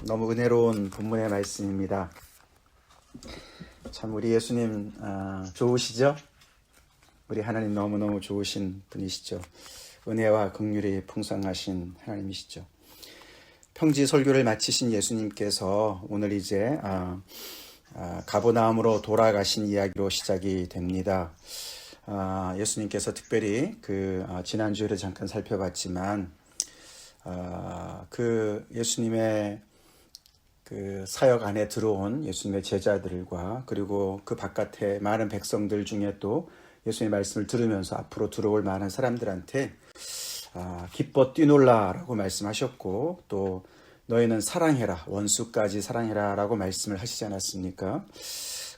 너무 은혜로운 본문의 말씀입니다. 참 우리 예수님 좋으시죠? 우리 하나님 너무너무 좋으신 분이시죠. 은혜와 긍휼이 풍성하신 하나님이시죠. 평지 설교를 마치신 예수님께서 오늘 이제 가버나움으로 돌아가신 이야기로 시작이 됩니다. 예수님께서 특별히 지난주에도 잠깐 살펴봤지만 예수님의 사역 안에 들어온 예수님의 제자들과 그리고 그 바깥에 많은 백성들 중에 또 예수님의 말씀을 들으면서 앞으로 들어올 많은 사람들한테 기뻐 뛰놀라라고 말씀하셨고, 또 너희는 사랑해라, 원수까지 사랑해라 라고 말씀을 하시지 않았습니까?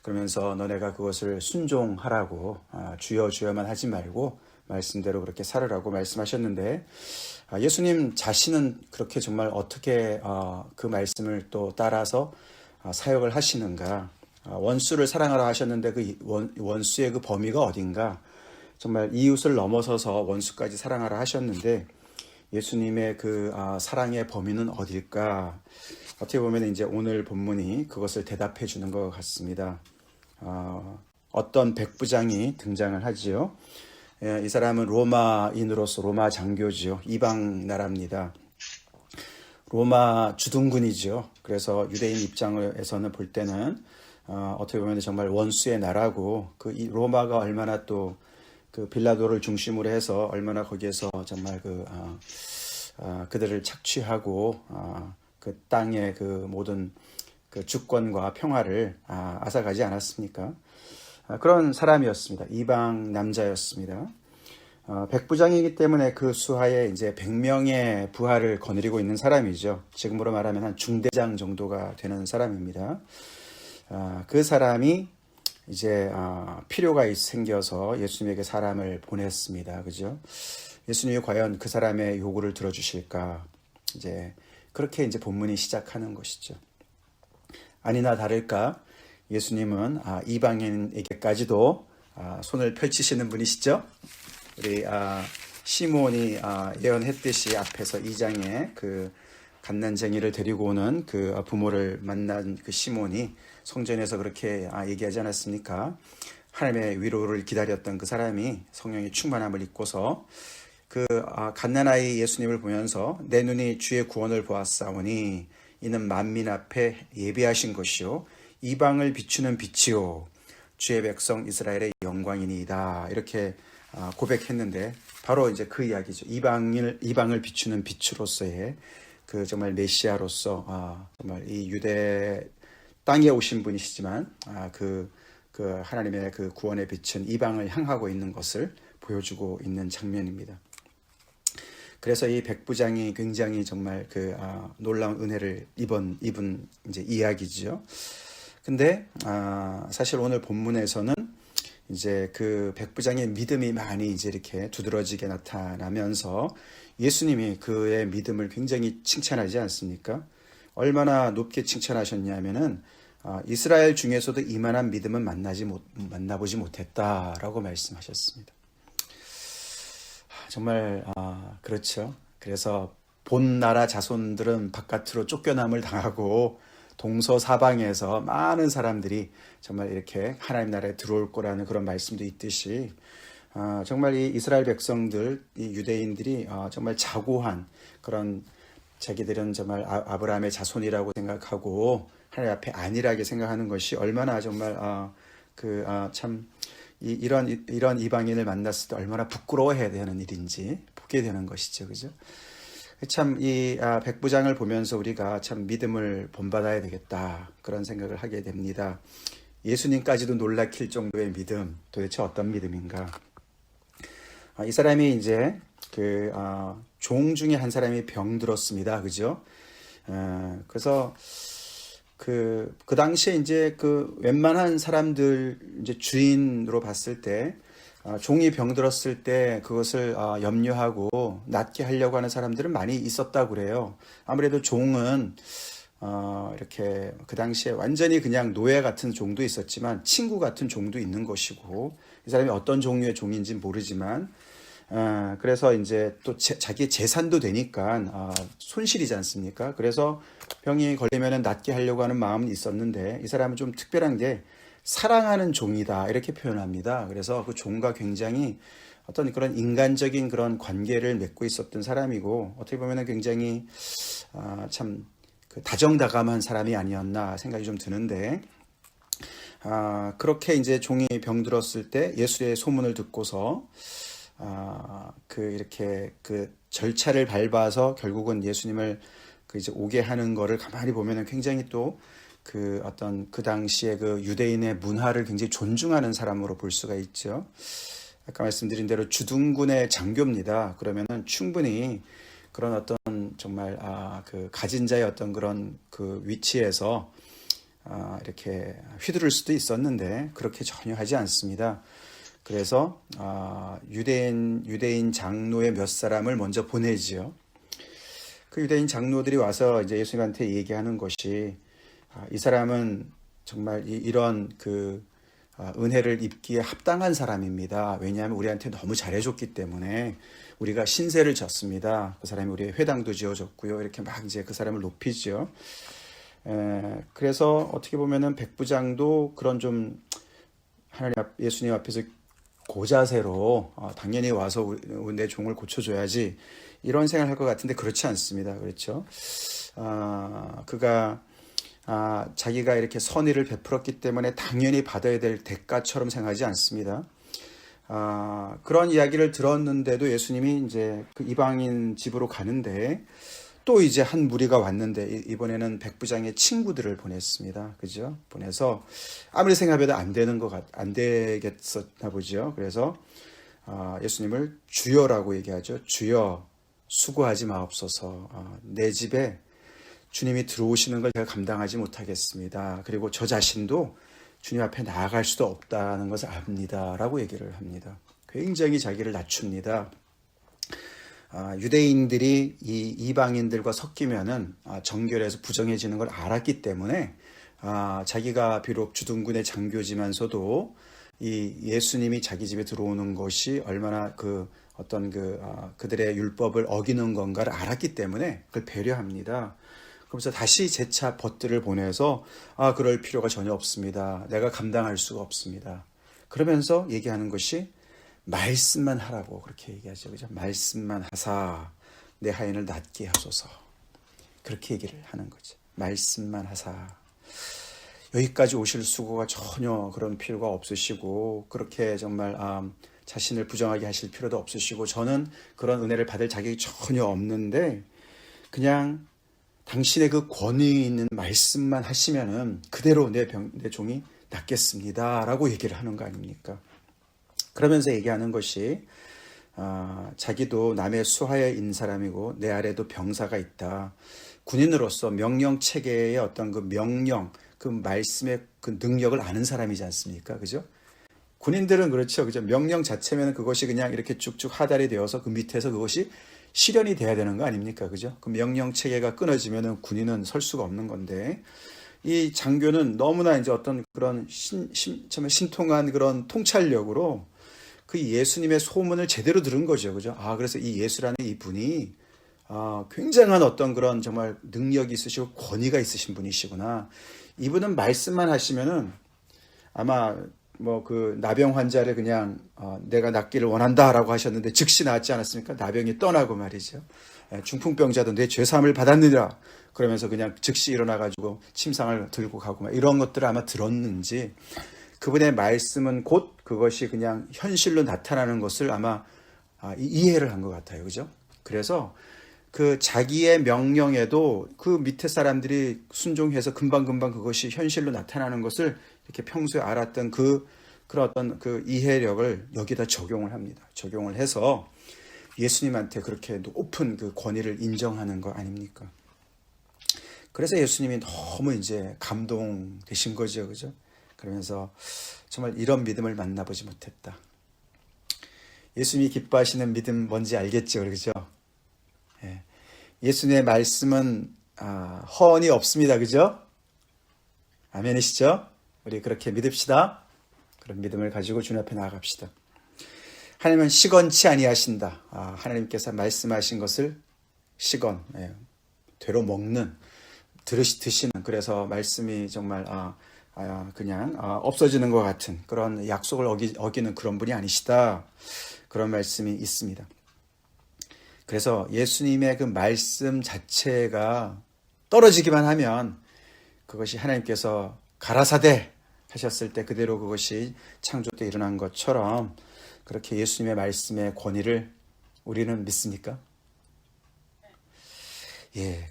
그러면서 너네가 그것을 순종하라고, 주여 주여만 하지 말고 말씀대로 그렇게 살으라고 말씀하셨는데, 예수님 자신은 그렇게 정말 어떻게 그 말씀을 또 따라서 사역을 하시는가? 원수를 사랑하라 하셨는데 그 원수의 그 범위가 어딘가? 정말 이웃을 넘어서서 원수까지 사랑하라 하셨는데 예수님의 그 사랑의 범위는 어딜까? 어떻게 보면 이제 오늘 본문이 그것을 대답해 주는 것 같습니다. 어떤 백부장이 등장을 하지요. 이 사람은 로마인으로서 로마 장교지요. 이방 나라입니다. 로마 주둔군이죠. 그래서 유대인 입장에서는 볼 때는 어떻게 보면 정말 원수의 나라고, 이 로마가 얼마나 또 그 빌라도를 중심으로 해서 얼마나 거기에서 정말 그들을 착취하고 그 땅의 그 모든 그 주권과 평화를 앗아가지 않았습니까? 그런 사람이었습니다. 이방 남자였습니다. 백부장이기 때문에 그 수하에 이제 100명의 부하를 거느리고 있는 사람이죠. 지금으로 말하면 한 중대장 정도가 되는 사람입니다. 그 사람이 이제 필요가 생겨서 예수님에게 사람을 보냈습니다. 그죠? 예수님이 과연 그 사람의 요구를 들어주실까? 이제 그렇게 이제 본문이 시작하는 것이죠. 아니나 다를까 예수님은 이방인에게까지도 손을 펼치시는 분이시죠. 우리 시몬이 예언했듯이 앞에서 2장에 그 갓난쟁이를 데리고 오는 그 부모를 만난 그 시몬이 성전에서 그렇게 얘기하지 않았습니까? 하나님의 위로를 기다렸던 그 사람이 성령의 충만함을 입고서 갓난아이 예수님을 보면서 내 눈이 주의 구원을 보았사오니 이는 만민 앞에 예비하신 것이요 이방을 비추는 빛이요 주의 백성 이스라엘의 영광이니이다, 이렇게 고백했는데 바로 이제 그 이야기죠. 이방을 비추는 빛으로서의 그 정말 메시아로서 정말 이 유대 땅에 오신 분이시지만 그 하나님의 그 구원의 빛은 이방을 향하고 있는 것을 보여주고 있는 장면입니다. 그래서 이 백부장이 굉장히 정말 놀라운 은혜를 입은 이제 이야기죠. 근데 사실 오늘 본문에서는 이제 그 백부장의 믿음이 많이 이제 이렇게 두드러지게 나타나면서 예수님이 그의 믿음을 굉장히 칭찬하지 않습니까? 얼마나 높게 칭찬하셨냐면은 이스라엘 중에서도 이만한 믿음은 만나보지 못했다라고 말씀하셨습니다. 정말 그렇죠. 그래서 본 나라 자손들은 바깥으로 쫓겨남을 당하고 동서사방에서 많은 사람들이 정말 이렇게 하나님 나라에 들어올 거라는 그런 말씀도 있듯이 정말 이 이스라엘 백성들, 이 유대인들이 정말 자고한 그런, 자기들은 정말 아브라함의 자손이라고 생각하고 하나님 앞에 안일하게 생각하는 것이 얼마나 정말 이런 이방인을 만났을 때 얼마나 부끄러워해야 되는 일인지 보게 되는 것이죠, 그죠? 참 이 백부장을 보면서 우리가 참 믿음을 본받아야 되겠다, 그런 생각을 하게 됩니다. 예수님까지도 놀라킬 정도의 믿음, 도대체 어떤 믿음인가? 이 사람이 이제 종 중에 한 사람이 병들었습니다, 그죠? 그래서 그 당시에 이제 웬만한 사람들 이제 주인으로 봤을 때 종이 병들었을 때 그것을 염려하고 낫게 하려고 하는 사람들은 많이 있었다고 그래요. 아무래도 종은 이렇게 그 당시에 완전히 그냥 노예 같은 종도 있었지만 친구 같은 종도 있는 것이고, 이 사람이 어떤 종류의 종인지는 모르지만 그래서 이제 또 자기의 재산도 되니까 손실이지 않습니까? 그래서 병이 걸리면은 낫게 하려고 하는 마음은 있었는데 이 사람은 좀 특별한 게 사랑하는 종이다 이렇게 표현합니다. 그래서 그 종과 굉장히 어떤 그런 인간적인 그런 관계를 맺고 있었던 사람이고 어떻게 보면은 굉장히 참 그 다정다감한 사람이 아니었나 생각이 좀 드는데 그렇게 이제 종이 병들었을 때 예수의 소문을 듣고서 이렇게 그 절차를 밟아서 결국은 예수님을 그 이제 오게 하는 거를 가만히 보면은 굉장히 또 그 어떤 그 당시에 그 유대인의 문화를 굉장히 존중하는 사람으로 볼 수가 있죠. 아까 말씀드린 대로 주둔군의 장교입니다. 그러면은 충분히 그런 어떤 정말 그 가진 자의 어떤 그런 그 위치에서 이렇게 휘두를 수도 있었는데 그렇게 전혀 하지 않습니다. 그래서 유대인 장로의 몇 사람을 먼저 보내지요. 그 유대인 장로들이 와서 이제 예수님한테 얘기하는 것이 이 사람은 정말 이런 그 은혜를 입기에 합당한 사람입니다. 왜냐하면 우리한테 너무 잘해줬기 때문에 우리가 신세를 졌습니다. 그 사람이 우리의 회당도 지어줬고요. 이렇게 막 이제 그 사람을 높이죠. 그래서 어떻게 보면은 백부장도 그런 좀 예수님 앞에서 고자세로 당연히 와서 내 종을 고쳐줘야지 이런 생각을 할 것 같은데 그렇지 않습니다. 그렇죠? 그가 자기가 이렇게 선의를 베풀었기 때문에 당연히 받아야 될 대가처럼 생각하지 않습니다. 그런 이야기를 들었는데도 예수님이 이제 그 이방인 집으로 가는데 또 이제 한 무리가 왔는데 이번에는 백부장의 친구들을 보냈습니다. 그죠? 보내서 아무리 생각해도 안 되겠었나 보죠. 그래서 예수님을 주여라고 얘기하죠. 주여 수고하지 마옵소서. 내 집에 주님이 들어오시는 걸 제가 감당하지 못하겠습니다. 그리고 저 자신도 주님 앞에 나아갈 수도 없다는 것을 압니다. 라고 얘기를 합니다. 굉장히 자기를 낮춥니다. 유대인들이 이 이방인들과 섞이면은 정결에서 부정해지는 걸 알았기 때문에 자기가 비록 주둔군의 장교지만서도 이 예수님이 자기 집에 들어오는 것이 얼마나 그들의 율법을 어기는 건가를 알았기 때문에 그걸 배려합니다. 그러면서 다시 재차 벗들을 보내서 그럴 필요가 전혀 없습니다. 내가 감당할 수가 없습니다. 그러면서 얘기하는 것이 말씀만 하라고 그렇게 얘기하죠. 그죠? 말씀만 하사 내 하인을 낫게 하소서. 그렇게 얘기를 하는 거죠. 말씀만 하사. 여기까지 오실 수고가 전혀 그런 필요가 없으시고 그렇게 정말 자신을 부정하게 하실 필요도 없으시고 저는 그런 은혜를 받을 자격이 전혀 없는데 그냥 당신의 그 권위 있는 말씀만 하시면은 그대로 내 종이 낫겠습니다. 라고 얘기를 하는 거 아닙니까? 그러면서 얘기하는 것이 자기도 남의 수하에 있는 사람이고 내 아래도 병사가 있다. 군인으로서 명령 체계의 어떤 그 명령, 그 말씀의 그 능력을 아는 사람이지 않습니까? 그죠? 군인들은 그렇죠. 그죠? 명령 자체면 그것이 그냥 이렇게 쭉쭉 하달이 되어서 그 밑에서 그것이 실현이 돼야 되는 거 아닙니까? 그죠? 그 명령 체계가 끊어지면은 군인은 설 수가 없는 건데, 이 장교는 너무나 이제 어떤 그런 정말 신통한 그런 통찰력으로 그 예수님의 소문을 제대로 들은 거죠. 그죠? 그래서 이 예수라는 이 분이 굉장한 어떤 그런 정말 능력이 있으시고 권위가 있으신 분이시구나. 이분은 말씀만 하시면은 아마 뭐 그 나병 환자를 그냥 내가 낫기를 원한다라고 하셨는데 즉시 낫지 않았습니까? 나병이 떠나고 말이죠. 중풍병자도 내 죄사함을 받았느니라 그러면서 그냥 즉시 일어나가지고 침상을 들고 가고 막 이런 것들을 아마 들었는지 그분의 말씀은 곧 그것이 그냥 현실로 나타나는 것을 아마 이해를 한 것 같아요. 그죠? 그래서 그 자기의 명령에도 그 밑에 사람들이 순종해서 금방금방 그것이 현실로 나타나는 것을 이렇게 평소에 알았던 그런 어떤 그 이해력을 여기다 적용을 합니다. 적용을 해서 예수님한테 그렇게 높은 그 권위를 인정하는 거 아닙니까? 그래서 예수님이 너무 이제 감동되신 거죠. 그죠? 그러면서 정말 이런 믿음을 만나보지 못했다. 예수님이 기뻐하시는 믿음 뭔지 알겠죠? 그죠? 예. 예수님의 말씀은 허언이 없습니다. 그죠? 아멘이시죠? 우리 그렇게 믿읍시다. 그런 믿음을 가지고 주님 앞에 나아갑시다. 하나님은 시건치 아니하신다. 하나님께서 말씀하신 것을 시건, 되로 먹는, 드시는, 그래서 말씀이 정말 그냥 없어지는 것 같은 그런 약속을 어기는 그런 분이 아니시다. 그런 말씀이 있습니다. 그래서 예수님의 그 말씀 자체가 떨어지기만 하면 그것이 하나님께서 가라사대 하셨을 때 그대로 그것이 창조 때 일어난 것처럼 그렇게 예수님의 말씀의 권위를 우리는 믿습니까?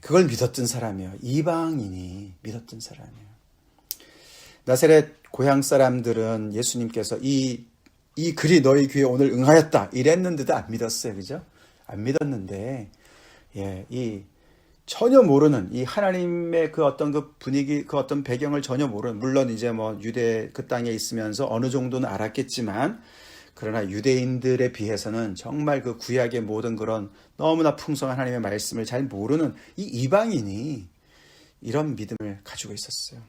그걸 믿었던 사람이요. 이방인이 믿었던 사람이에요. 나사렛 고향 사람들은 예수님께서 이 글이 너희 귀에 오늘 응하였다 이랬는데도 안 믿었어요. 그죠? 안 믿었는데, 이 전혀 모르는 이 하나님의 그 어떤 그 분위기, 그 어떤 배경을 전혀 모르는, 물론 이제 뭐 유대 그 땅에 있으면서 어느 정도는 알았겠지만, 그러나 유대인들에 비해서는 정말 그 구약의 모든 그런 너무나 풍성한 하나님의 말씀을 잘 모르는 이 이방인이 이런 믿음을 가지고 있었어요.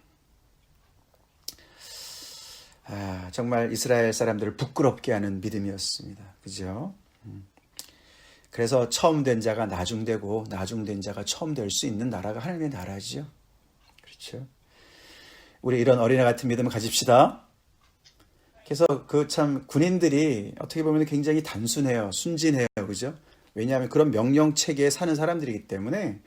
정말 이스라엘 사람들을 부끄럽게 하는 믿음이었습니다. 그죠? 그래서 처음 된 자가 나중되고 나중된 자가 처음 될 수 있는 나라가 하나님의 나라죠. 그렇죠? 우리 이런 어린애 같은 믿음을 가집시다. 그래서 그 참 군인들이 어떻게 보면 굉장히 단순해요. 순진해요. 그죠? 왜냐하면 그런 명령 체계에 사는 사람들이기 때문에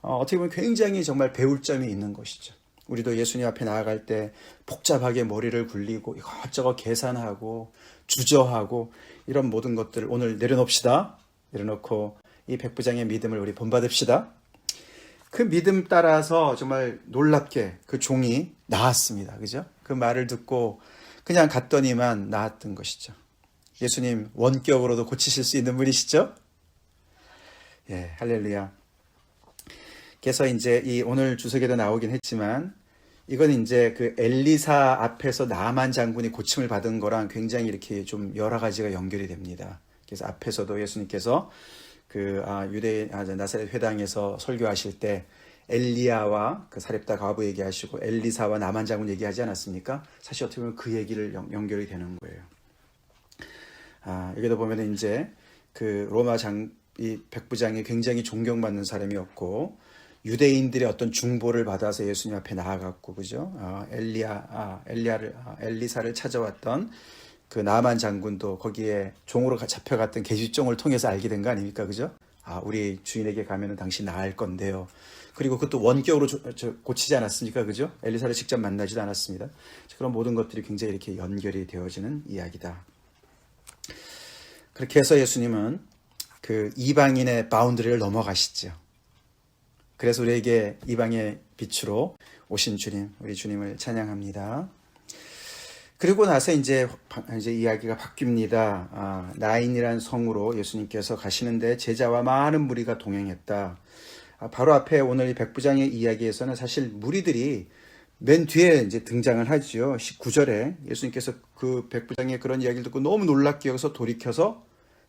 어떻게 보면 굉장히 정말 배울 점이 있는 것이죠. 우리도 예수님 앞에 나아갈 때 복잡하게 머리를 굴리고 이것저것 계산하고 주저하고 이런 모든 것들을 오늘 내려놓읍시다. 내려놓고 이 백부장의 믿음을 우리 본받읍시다. 그 믿음 따라서 정말 놀랍게 그 종이 나았습니다. 그죠? 그 말을 듣고 그냥 갔더니만 나았던 것이죠. 예수님 원격으로도 고치실 수 있는 분이시죠? 할렐루야. 그래서 이제 이 오늘 주석에도 나오긴 했지만 이건 이제 그 엘리사 앞에서 나만 장군이 고침을 받은 거랑 굉장히 이렇게 좀 여러 가지가 연결이 됩니다. 그래서 앞에서도 예수님께서 그 나사렛 회당에서 설교하실 때 엘리야와 그 사렙다 과부 얘기하시고 엘리사와 나만 장군 얘기하지 않았습니까? 사실 어떻게 보면 그 얘기를 연결이 되는 거예요. 여기도 보면은 이제 그 로마 이 백부장이 굉장히 존경받는 사람이었고 유대인들의 어떤 중보를 받아서 예수님 앞에 나아갔고, 그죠? 엘리사를 찾아왔던 그 나만 장군도 거기에 종으로 잡혀갔던 계집종을 통해서 알게 된 거 아닙니까? 그죠? 우리 주인에게 가면은 당신 나을 건데요. 그리고 그것도 원격으로 고치지 않았습니까? 그죠? 엘리사를 직접 만나지도 않았습니다. 그런 모든 것들이 굉장히 이렇게 연결이 되어지는 이야기다. 그렇게 해서 예수님은 그 이방인의 바운드리를 넘어가시죠. 그래서 우리에게 이방의 빛으로 오신 주님, 우리 주님을 찬양합니다. 그리고 나서 이제 이야기가 바뀝니다. 나인이란 성으로 예수님께서 가시는데 제자와 많은 무리가 동행했다. 바로 앞에 오늘 이 백부장의 이야기에서는 사실 무리들이 맨 뒤에 이제 등장을 하지요. 19절에 예수님께서 그 백부장의 그런 이야기를 듣고 너무 놀랍게 여기서 돌이켜서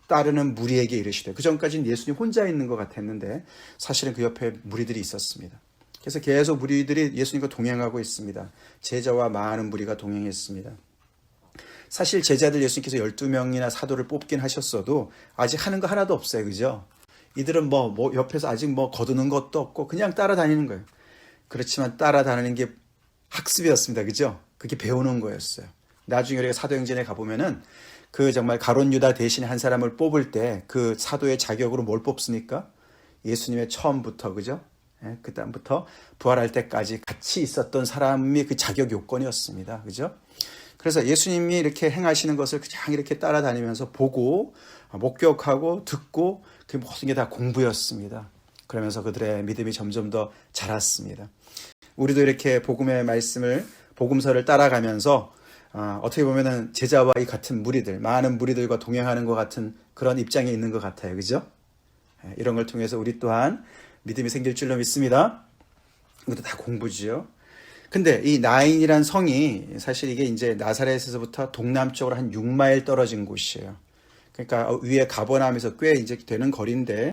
따르는 무리에게 이르시되, 그 전까지는 예수님 혼자 있는 것 같았는데 사실은 그 옆에 무리들이 있었습니다. 그래서 계속 무리들이 예수님과 동행하고 있습니다. 제자와 많은 무리가 동행했습니다. 사실 제자들 예수님께서 12명이나 사도를 뽑긴 하셨어도 아직 하는 거 하나도 없어요. 그죠? 이들은 뭐 옆에서 아직 거두는 것도 없고 그냥 따라다니는 거예요. 그렇지만 따라다니는 게 학습이었습니다. 그죠? 그게 배우는 거였어요. 나중에 우리가 사도행전에 가보면은 그 정말 가룟 유다 대신에 한 사람을 뽑을 때 그 사도의 자격으로 뭘 뽑습니까? 예수님의 처음부터, 그죠? 그 다음부터 부활할 때까지 같이 있었던 사람이 그 자격 요건이었습니다. 그죠? 그래서 예수님이 이렇게 행하시는 것을 그냥 이렇게 따라다니면서 보고 목격하고 듣고 그 모든 게 다 공부였습니다. 그러면서 그들의 믿음이 점점 더 자랐습니다. 우리도 이렇게 복음의 말씀을, 복음서를 따라가면서 어떻게 보면은 제자와 이 같은 무리들, 많은 무리들과 동행하는 것 같은 그런 입장에 있는 것 같아요. 그죠? 이런 걸 통해서 우리 또한 믿음이 생길 줄로 믿습니다. 이것도 다 공부지요. 근데 이 나인이란 성이 사실 이게 이제 나사렛에서부터 동남쪽으로 한 6마일 떨어진 곳이에요. 그러니까 위에 가버나움에서 꽤 이제 되는 거리인데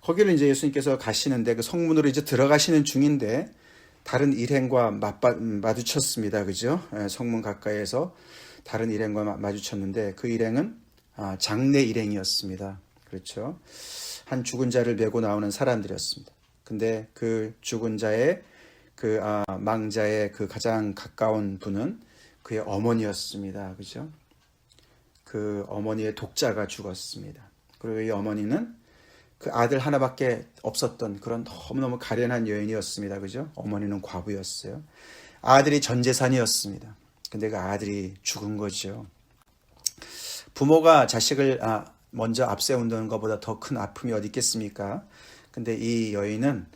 거기를 이제 예수님께서 가시는데 그 성문으로 이제 들어가시는 중인데 다른 일행과 마주쳤습니다. 그죠? 성문 가까이에서 다른 일행과 마주쳤는데 그 일행은 장례 일행이었습니다. 그렇죠. 한 죽은 자를 메고 나오는 사람들이었습니다. 근데 그 죽은 자의 망자의 그 가장 가까운 분은 그의 어머니였습니다. 그죠? 그 어머니의 독자가 죽었습니다. 그리고 이 어머니는 그 아들 하나밖에 없었던 그런 너무너무 가련한 여인이었습니다. 그죠? 어머니는 과부였어요. 아들이 전 재산이었습니다. 근데 그 아들이 죽은 거죠. 부모가 자식을 먼저 앞세운다는 것보다 더 큰 아픔이 어디 있겠습니까? 근데 이 여인은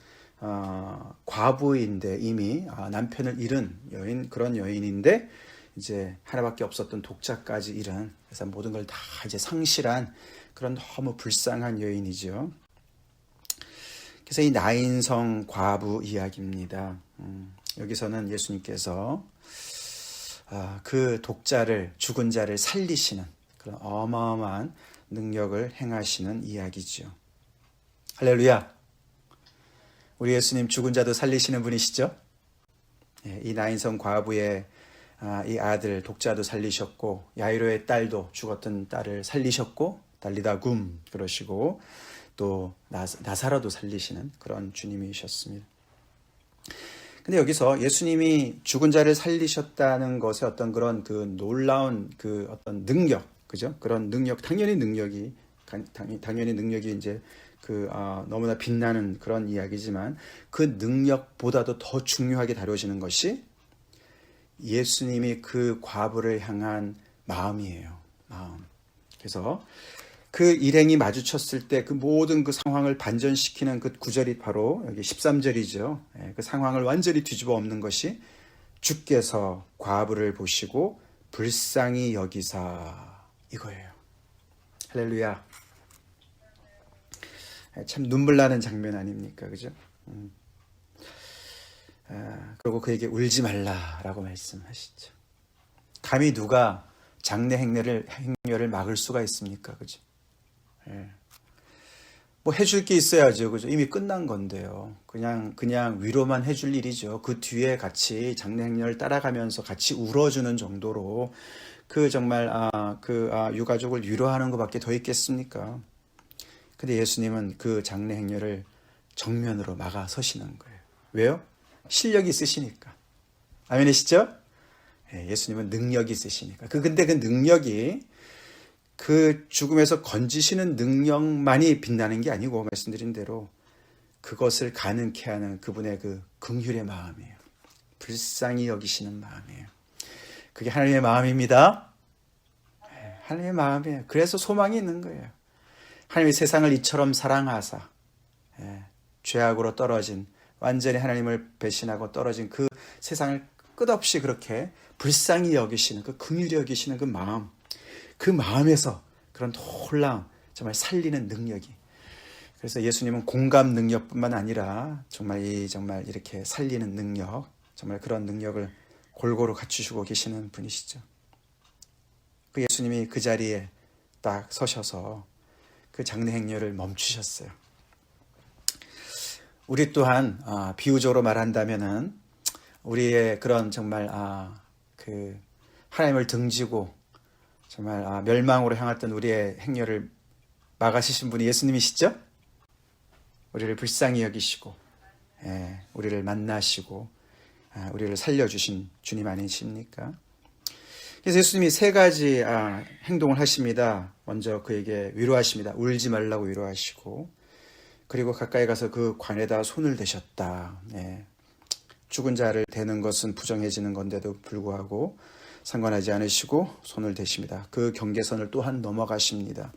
과부인데 이미 남편을 잃은 여인, 그런 여인인데 이제 하나밖에 없었던 독자까지 잃은, 그래서 모든 걸 다 이제 상실한 그런 너무 불쌍한 여인이죠. 그래서 이 나인성 과부 이야기입니다. 여기서는 예수님께서 그 독자를, 죽은 자를 살리시는 그런 어마어마한 능력을 행하시는 이야기죠. 할렐루야. 우리 예수님 죽은 자도 살리시는 분이시죠. 이 나인성 과부의 이 아들 독자도 살리셨고, 야이로의 딸도, 죽었던 딸을 살리셨고, 달리다 굼 그러시고, 또 나사로도 살리시는 그런 주님이셨습니다. 근데 여기서 예수님이 죽은 자를 살리셨다는 것에 어떤 그런 그 놀라운 그 어떤 능력, 그죠? 그런 능력, 당연히 능력이 이제 너무나 빛나는 그런 이야기지만, 그 능력보다도 더 중요하게 다뤄지는 것이 예수님이 그 과부를 향한 마음이에요. 마음. 그래서 그 일행이 마주쳤을 때 그 모든 그 상황을 반전시키는 그 구절이 바로 여기 13절이죠. 그 상황을 완전히 뒤집어 엎는 것이, 주께서 과부를 보시고 불쌍히 여기사, 이거예요. 할렐루야. 참 눈물 나는 장면 아닙니까? 그죠? 그리고 그에게 울지 말라라고 말씀하시죠. 감히 누가 장례 행렬을 막을 수가 있습니까? 그죠? 뭐 해줄 게 있어야죠. 그죠? 이미 끝난 건데요. 그냥 위로만 해줄 일이죠. 그 뒤에 같이 장례 행렬을 따라가면서 같이 울어주는 정도로 정말 유가족을 위로하는 것밖에 더 있겠습니까? 근데 예수님은 그 장례 행렬을 정면으로 막아 서시는 거예요. 왜요? 실력이 있으시니까. 아멘이시죠? 예수님은 능력이 있으시니까. 근데 그 능력이 그 죽음에서 건지시는 능력만이 빛나는 게 아니고, 말씀드린 대로 그것을 가능케 하는 그분의 그 긍휼의 마음이에요. 불쌍히 여기시는 마음이에요. 그게 하나님의 마음입니다. 하나님의 마음이에요. 그래서 소망이 있는 거예요. 하나님이 세상을 이처럼 사랑하사 죄악으로 떨어진, 완전히 하나님을 배신하고 떨어진 그 세상을 끝없이 그렇게 불쌍히 여기시는, 그 긍휼히 여기시는 그 마음, 그 마음에서 그런 놀라운 정말 살리는 능력이, 그래서 예수님은 공감 능력뿐만 아니라 정말 이렇게 살리는 능력, 정말 그런 능력을 골고루 갖추시고 계시는 분이시죠. 그 예수님이 그 자리에 딱 서셔서 그 장례 행렬을 멈추셨어요. 우리 또한 비유적으로 말한다면은 우리의 그런 정말 하나님을 등지고 정말 멸망으로 향했던 우리의 행렬을 막아주신 분이 예수님이시죠? 우리를 불쌍히 여기시고 우리를 만나시고 우리를 살려주신 주님 아니십니까? 그래서 예수님이 세 가지 행동을 하십니다. 먼저 그에게 위로하십니다. 울지 말라고 위로하시고, 그리고 가까이 가서 그 관에다 손을 대셨다. 죽은 자를 대는 것은 부정해지는 건데도 불구하고 상관하지 않으시고 손을 대십니다. 그 경계선을 또한 넘어가십니다.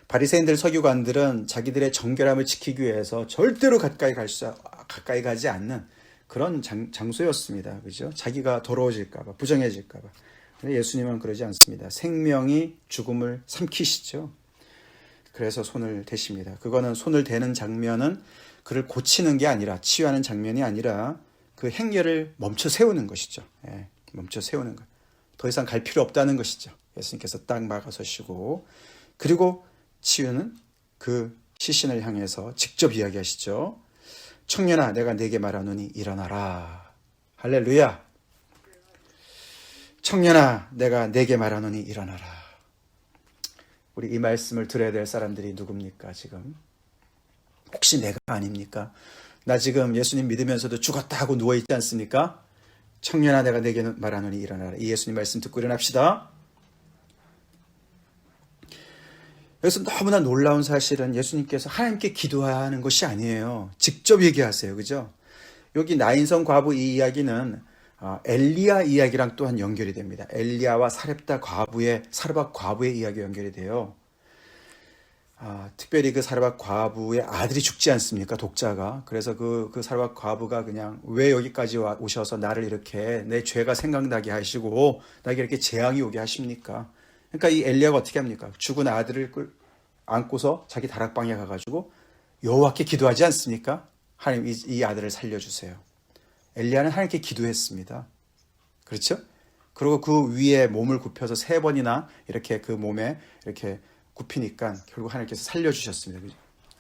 바리새인들, 서기관들은 자기들의 정결함을 지키기 위해서 절대로 가까이 가지 않는 그런 장소였습니다. 그죠? 자기가 더러워질까봐, 부정해질까봐. 예수님은 그러지 않습니다. 생명이 죽음을 삼키시죠. 그래서 손을 대십니다. 그거는 손을 대는 장면은 그를 고치는 게 아니라, 치유하는 장면이 아니라 그 행렬을 멈춰 세우는 것이죠. 멈춰 세우는 것. 더 이상 갈 필요 없다는 것이죠. 예수님께서 딱 막아서시고, 그리고 치유는 그 시신을 향해서 직접 이야기하시죠. 청년아, 내가 네게 말하노니 일어나라. 할렐루야. 청년아, 내가 네게 말하노니 일어나라. 우리 이 말씀을 들어야 될 사람들이 누굽니까 지금? 혹시 내가 아닙니까? 나 지금 예수님 믿으면서도 죽었다 하고 누워있지 않습니까? 청년아 내가 내게 말하노니 일어나라. 이 예수님 말씀 듣고 일어납시다. 여기서 너무나 놀라운 사실은 예수님께서 하나님께 기도하는 것이 아니에요. 직접 얘기하세요. 그죠? 여기 나인성 과부 이 이야기는 엘리야 이야기랑 또한 연결이 됩니다. 엘리야와 사렙다 과부의 이야기가 연결이 돼요. 특별히 그 사르밧 과부의 아들이 죽지 않습니까? 독자가. 그래서 그 사르밧 과부가 그냥 왜 여기까지 오셔서 나를 이렇게 내 죄가 생각나게 하시고 나에게 이렇게 재앙이 오게 하십니까? 그러니까 이 엘리야가 어떻게 합니까? 죽은 아들을 안고서 자기 다락방에 가가지고 여호와께 기도하지 않습니까? 하나님 이 아들을 살려주세요. 엘리야는 하나님께 기도했습니다. 그렇죠? 그리고 그 위에 몸을 굽혀서 3번이나 이렇게 그 몸에 이렇게 굽히니까 결국 하나님께서 살려주셨습니다. 그죠?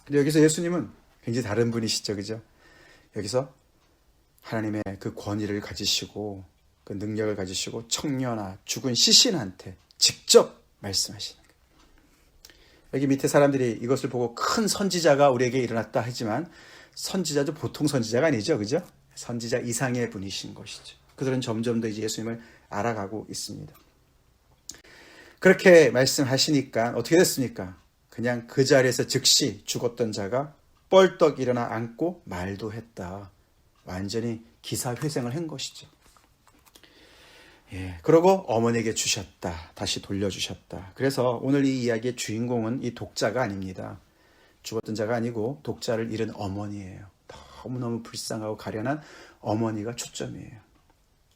근데 여기서 예수님은 굉장히 다른 분이시죠. 그죠? 여기서 하나님의 그 권위를 가지시고 그 능력을 가지시고 청년아 죽은 시신한테 직접 말씀하시는 거예요. 여기 밑에 사람들이 이것을 보고 큰 선지자가 우리에게 일어났다 하지만 선지자도 보통 선지자가 아니죠. 그죠? 선지자 이상의 분이신 것이죠. 그들은 점점 더 이제 예수님을 알아가고 있습니다. 그렇게 말씀하시니까 어떻게 됐습니까? 그냥 그 자리에서 즉시 죽었던 자가 뻘떡 일어나 앉고 말도 했다. 완전히 기사회생을 한 것이죠. 그러고 어머니에게 주셨다. 다시 돌려주셨다. 그래서 오늘 이 이야기의 주인공은 이 독자가 아닙니다. 죽었던 자가 아니고 독자를 잃은 어머니예요. 너무너무 불쌍하고 가련한 어머니가 초점이에요.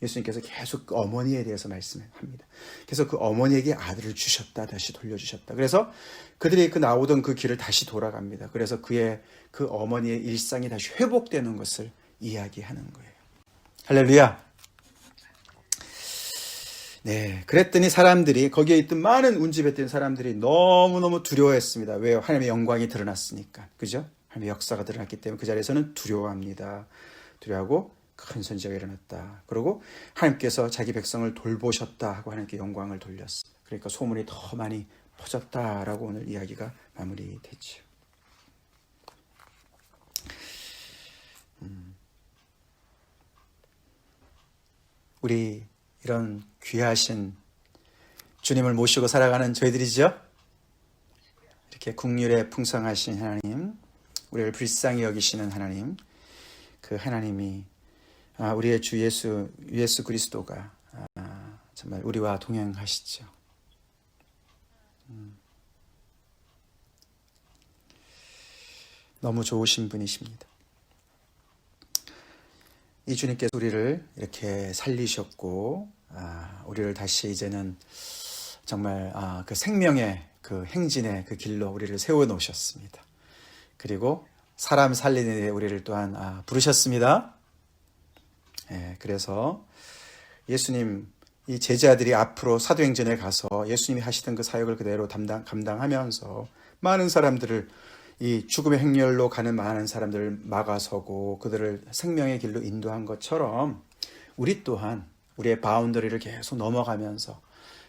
예수님께서 계속 그 어머니에 대해서 말씀합니다. 그래서 그 어머니에게 아들을 주셨다. 다시 돌려주셨다. 그래서 그들이 나오던 그 길을 다시 돌아갑니다. 그래서 그 어머니의 일상이 다시 회복되는 것을 이야기하는 거예요. 할렐루야. 네. 그랬더니 사람들이, 거기에 있던 많은 운집에 있던 사람들이 너무너무 두려워했습니다. 왜요? 하나님의 영광이 드러났으니까. 그죠? 하나님의 역사가 드러났기 때문에 그 자리에서는 두려워합니다. 두려워하고 큰 선지자가 일어났다. 그리고 하나님께서 자기 백성을 돌보셨다 하고 하나님께 영광을 돌렸습니다. 그러니까 소문이 더 많이 퍼졌다라고 오늘 이야기가 마무리됐죠. 우리 이런 귀하신 주님을 모시고 살아가는 저희들이죠. 이렇게 국률에 풍성하신 하나님, 우리를 불쌍히 여기시는 하나님, 그 하나님이 우리의 주 예수 그리스도가 정말 우리와 동행하시죠. 너무 좋으신 분이십니다. 이 주님께서 우리를 이렇게 살리셨고 우리를 다시 이제는 정말 그 생명의 그 행진의 그 길로 우리를 세워놓으셨습니다. 그리고 사람 살리는 데 우리를 또한 부르셨습니다. 그래서 예수님 이 제자들이 앞으로 사도행전에 가서 예수님이 하시던 그 사역을 그대로 감당하면서 많은 사람들을 이 죽음의 행렬로 가는 많은 사람들을 막아서고 그들을 생명의 길로 인도한 것처럼 우리 또한 우리의 바운더리를 계속 넘어가면서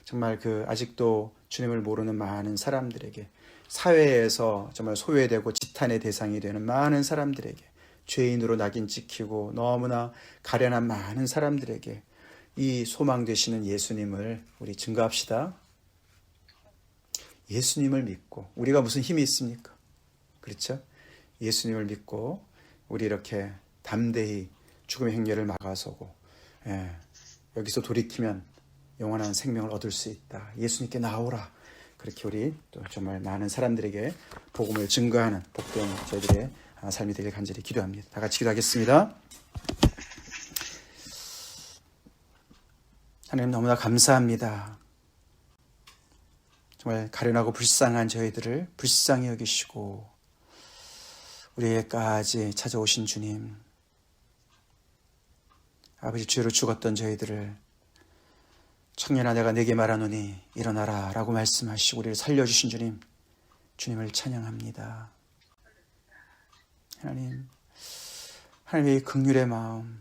정말 그 아직도 주님을 모르는 많은 사람들에게 사회에서 정말 소외되고 지탄의 대상이 되는 많은 사람들에게 죄인으로 낙인 찍히고 너무나 가련한 많은 사람들에게 이 소망 되시는 예수님을 우리 증거합시다. 예수님을 믿고 우리가 무슨 힘이 있습니까? 그렇죠? 예수님을 믿고 우리 이렇게 담대히 죽음의 행렬을 막아서고 여기서 돌이키면 영원한 생명을 얻을 수 있다. 예수님께 나오라. 그렇게 우리 또 정말 많은 사람들에게 복음을 증거하는 복된 저희들의 삶이 되길 간절히 기도합니다. 다 같이 기도하겠습니다. 하나님 너무나 감사합니다. 정말 가련하고 불쌍한 저희들을 불쌍히 여기시고 우리에게까지 찾아오신 주님, 아버지 죄로 죽었던 저희들을 청년아 내가 내게 말하노니 일어나라 라고 말씀하시고 우리를 살려주신 주님, 주님을 찬양합니다. 하나님의 긍휼의 마음,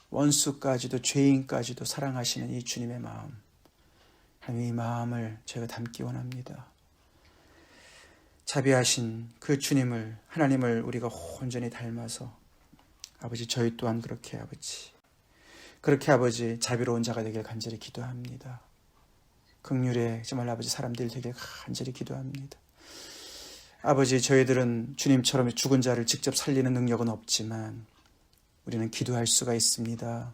원수까지도 죄인까지도 사랑하시는 이 주님의 마음, 하나님 이 마음을 저희가 담기 원합니다. 자비하신 그 주님을, 하나님을 우리가 온전히 닮아서 아버지 저희 또한 그렇게 아버지, 그렇게 아버지 자비로운 자가 되길 간절히 기도합니다. 긍휼의 정말 아버지 사람들이 되길 간절히 기도합니다. 아버지 저희들은 주님처럼 죽은 자를 직접 살리는 능력은 없지만 우리는 기도할 수가 있습니다.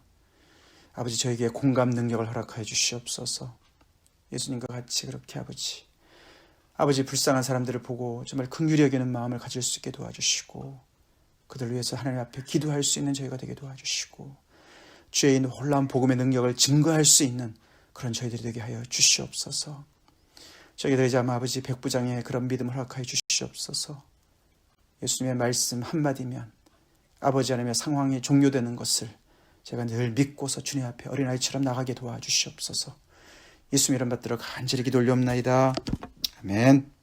아버지 저에게 공감 능력을 허락하여 주시옵소서. 예수님과 같이 그렇게 아버지 불쌍한 사람들을 보고 정말 긍휼히 여기는 마음을 가질 수 있게 도와주시고 그들을 위해서 하나님 앞에 기도할 수 있는 저희가 되게 도와주시고 주의 놀라운 복음의 능력을 증거할 수 있는 그런 저희들이 되게 하여 주시옵소서. 저희들이 참 아버지 백부장의 그런 믿음을 허락하여 주시옵소서. 예수님의 말씀 한마디면 아버지 하나님의 상황이 종료되는 것을 제가 늘 믿고서 주님 앞에 어린아이처럼 나가게 도와주시옵소서. 예수님 이름 받들어 간절히 기도 올리옵나이다. 아멘.